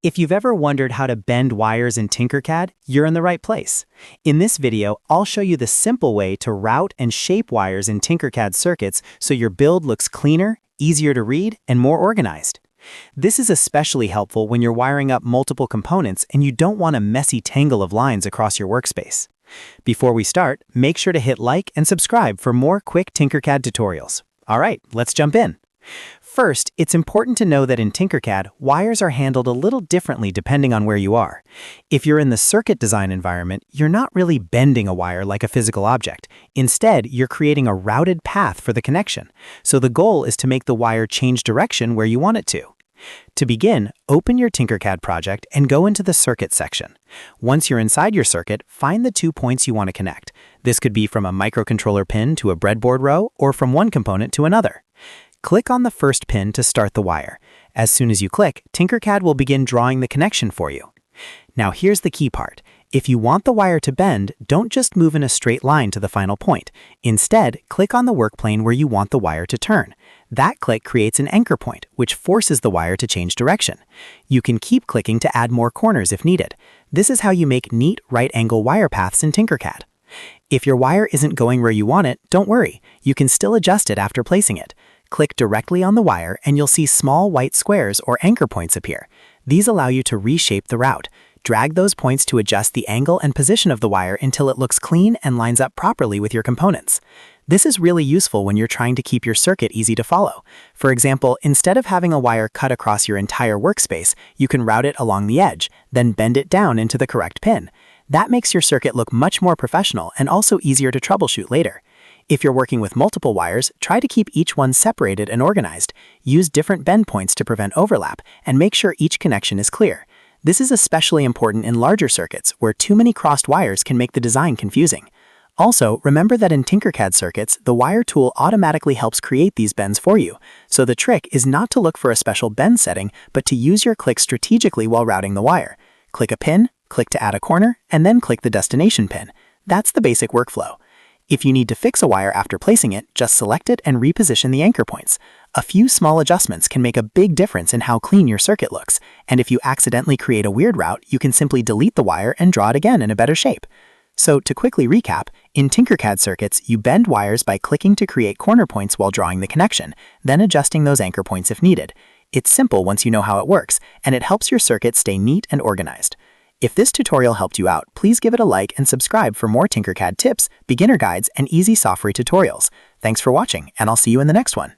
If you've ever wondered how to bend wires in Tinkercad, you're in the right place. In this video, I'll show you the simple way to route and shape wires in Tinkercad Circuits so your build looks cleaner, easier to read, and more organized. This is especially helpful when you're wiring up multiple components and you don't want a messy tangle of lines across your workspace. Before we start, make sure to hit like and subscribe for more quick Tinkercad tutorials. All right, let's jump in. First, it's important to know that in Tinkercad, wires are handled a little differently depending on where you are. If you're in the circuit design environment, you're not really bending a wire like a physical object. Instead, you're creating a routed path for the connection. So the goal is to make the wire change direction where you want it to. To begin, open your Tinkercad project and go into the Circuit section. Once you're inside your circuit, find the 2 points you want to connect. This could be from a microcontroller pin to a breadboard row or from one component to another. Click on the first pin to start the wire. As soon as you click, Tinkercad will begin drawing the connection for you. Now here's the key part. If you want the wire to bend, don't just move in a straight line to the final point. Instead, click on the work plane where you want the wire to turn. That click creates an anchor point, which forces the wire to change direction. You can keep clicking to add more corners if needed. This is how you make neat right-angle wire paths in Tinkercad. If your wire isn't going where you want it, don't worry. You can still adjust it after placing it. Click directly on the wire and you'll see small white squares or anchor points appear. These allow you to reshape the route. Drag those points to adjust the angle and position of the wire until it looks clean and lines up properly with your components. This is really useful when you're trying to keep your circuit easy to follow. For example, instead of having a wire cut across your entire workspace, you can route it along the edge, then bend it down into the correct pin. That makes your circuit look much more professional and also easier to troubleshoot later. If you're working with multiple wires, try to keep each one separated and organized. Use different bend points to prevent overlap and make sure each connection is clear. This is especially important in larger circuits where too many crossed wires can make the design confusing. Also, remember that in Tinkercad Circuits, the wire tool automatically helps create these bends for you. So the trick is not to look for a special bend setting, but to use your click strategically while routing the wire. Click a pin, click to add a corner, and then click the destination pin. That's the basic workflow. If you need to fix a wire after placing it, just select it and reposition the anchor points. A few small adjustments can make a big difference in how clean your circuit looks, and if you accidentally create a weird route, you can simply delete the wire and draw it again in a better shape. So to quickly recap, in Tinkercad Circuits, you bend wires by clicking to create corner points while drawing the connection, then adjusting those anchor points if needed. It's simple once you know how it works, and it helps your circuit stay neat and organized. If this tutorial helped you out, please give it a like and subscribe for more Tinkercad tips, beginner guides, and easy software tutorials. Thanks for watching, and I'll see you in the next one.